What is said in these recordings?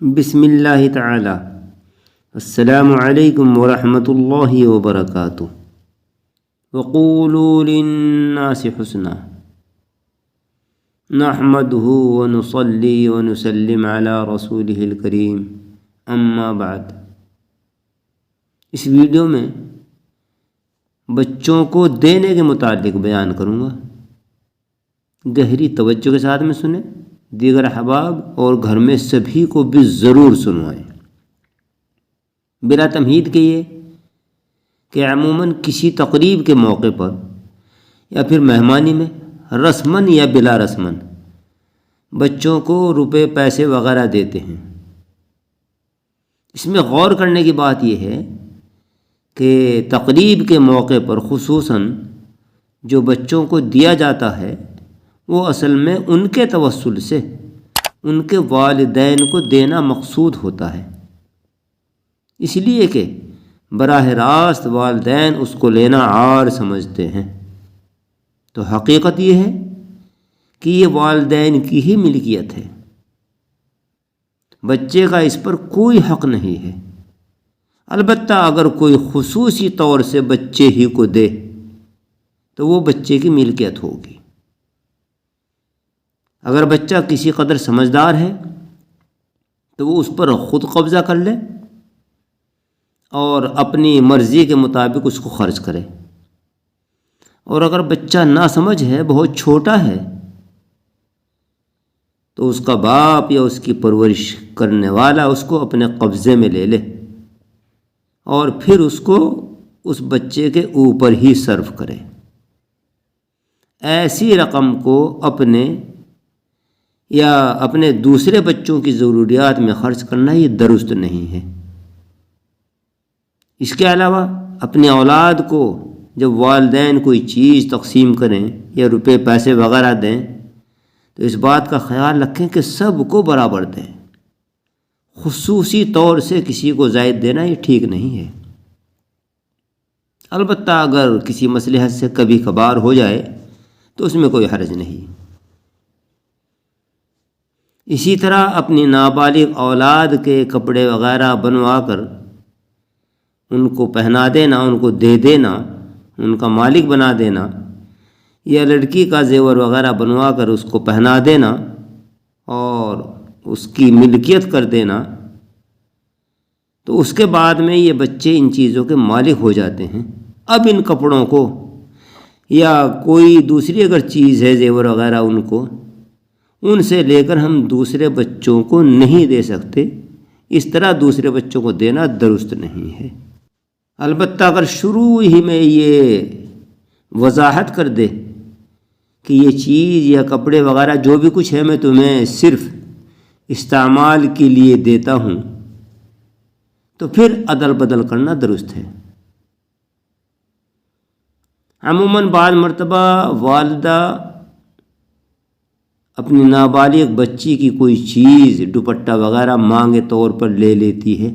بسم اللہ تعالی السلام علیکم ورحمۃ اللہ وبرکاتہ۔ وقولوا للناس حسنا نحمده ونصلي ونسلم على رسوله الکریم اما بعد۔ اس ویڈیو میں بچوں کو دینے کے متعلق بیان کروں گا، گہری توجہ کے ساتھ میں سنیں، دیگر احباب اور گھر میں سبھی کو بھی ضرور سنوائیں۔ بلا تمہید کے یہ کہ عموماً کسی تقریب کے موقع پر یا پھر مہمانی میں رسماً یا بلا رسماً بچوں کو روپے پیسے وغیرہ دیتے ہیں۔ اس میں غور کرنے کی بات یہ ہے کہ تقریب کے موقع پر خصوصاً جو بچوں کو دیا جاتا ہے وہ اصل میں ان کے توسل سے ان کے والدین کو دینا مقصود ہوتا ہے، اس لیے کہ براہ راست والدین اس کو لینا عار سمجھتے ہیں۔ تو حقیقت یہ ہے کہ یہ والدین کی ہی ملکیت ہے، بچے کا اس پر کوئی حق نہیں ہے، البتہ اگر کوئی خصوصی طور سے بچے ہی کو دے تو وہ بچے کی ملکیت ہوگی۔ اگر بچہ کسی قدر سمجھدار ہے تو وہ اس پر خود قبضہ کر لے اور اپنی مرضی کے مطابق اس کو خرچ کرے، اور اگر بچہ ناسمجھ ہے، بہت چھوٹا ہے، تو اس کا باپ یا اس کی پرورش کرنے والا اس کو اپنے قبضے میں لے لے اور پھر اس کو اس بچے کے اوپر ہی صرف کرے۔ ایسی رقم کو اپنے یا اپنے دوسرے بچوں کی ضروریات میں خرچ کرنا یہ درست نہیں ہے۔ اس کے علاوہ اپنی اولاد کو جب والدین کوئی چیز تقسیم کریں یا روپے پیسے وغیرہ دیں تو اس بات کا خیال رکھیں کہ سب کو برابر دیں، خصوصی طور سے کسی کو زائد دینا یہ ٹھیک نہیں ہے۔ البتہ اگر کسی مصلحت سے کبھی کبھار ہو جائے تو اس میں کوئی حرج نہیں۔ اسی طرح اپنی نابالغ اولاد کے کپڑے وغیرہ بنوا کر ان کو پہنا دینا، ان کو دے دینا، ان کا مالک بنا دینا، یا لڑکی کا زیور وغیرہ بنوا کر اس کو پہنا دینا اور اس کی ملکیت کر دینا، تو اس کے بعد میں یہ بچے ان چیزوں کے مالک ہو جاتے ہیں۔ اب ان کپڑوں کو یا کوئی دوسری اگر چیز ہے زیور وغیرہ ان سے لے کر ہم دوسرے بچوں کو نہیں دے سکتے، اس طرح دوسرے بچوں کو دینا درست نہیں ہے۔ البتہ اگر شروع ہی میں یہ وضاحت کر دے کہ یہ چیز یا کپڑے وغیرہ جو بھی کچھ ہے میں تمہیں صرف استعمال کے لیے دیتا ہوں، تو پھر عدل بدل کرنا درست ہے۔ عموماً بعض مرتبہ والدہ اپنی نابالغ بچی کی کوئی چیز دوپٹہ وغیرہ مانگے طور پر لے لیتی ہے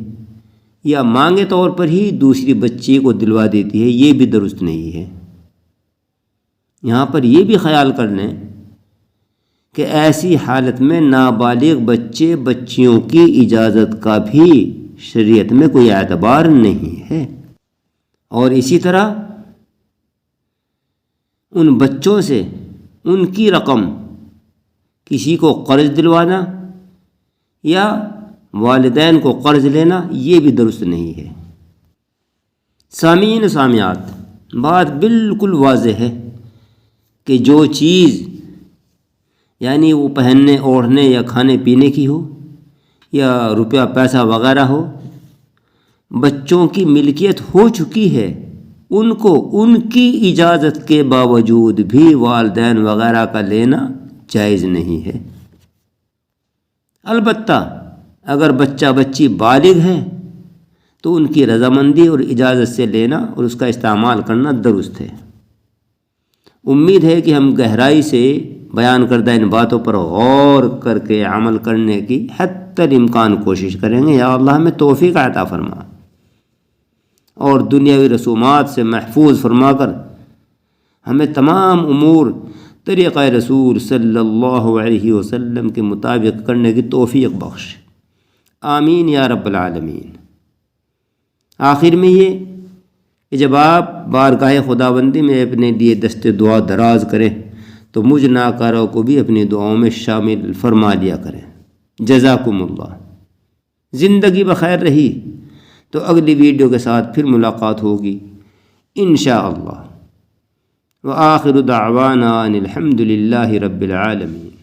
یا مانگے طور پر ہی دوسری بچی کو دلوا دیتی ہے، یہ بھی درست نہیں ہے۔ یہاں پر یہ بھی خیال کر لیں کہ ایسی حالت میں نابالغ بچے بچیوں کی اجازت کا بھی شریعت میں کوئی اعتبار نہیں ہے۔ اور اسی طرح ان بچوں سے ان کی رقم کسی کو قرض دلوانا یا والدین کو قرض لینا یہ بھی درست نہیں ہے۔ سامعین و سامعات، بات بالکل واضح ہے کہ جو چیز یعنی وہ پہننے اوڑھنے یا کھانے پینے کی ہو یا روپیہ پیسہ وغیرہ ہو، بچوں کی ملکیت ہو چکی ہے، ان کو ان کی اجازت کے باوجود بھی والدین وغیرہ کا لینا جائز نہیں ہے۔ البتہ اگر بچہ بچی بالغ ہے تو ان کی رضامندی اور اجازت سے لینا اور اس کا استعمال کرنا درست ہے۔ امید ہے کہ ہم گہرائی سے بیان کردہ ان باتوں پر غور کر کے عمل کرنے کی حتی الامکان کوشش کریں گے۔ یا اللہ ہمیں توفیق عطا فرما اور دنیاوی رسومات سے محفوظ فرما کر ہمیں تمام امور طریقہ رسول صلی اللہ علیہ وسلم کے مطابق کرنے کی توفیق بخش۔ آمین یا رب العالمین۔ آخر میں یہ کہ جب آپ بارگاہ خداوندی میں اپنے لیے دست دعا دراز کریں تو مجھ ناکاروں کو بھی اپنی دعاؤں میں شامل فرما لیا کریں۔ جزاکم اللہ۔ زندگی بخیر رہی تو اگلی ویڈیو کے ساتھ پھر ملاقات ہوگی انشاءاللہ۔ وآخر دعوانا ان الحمد للہ رب العالمین۔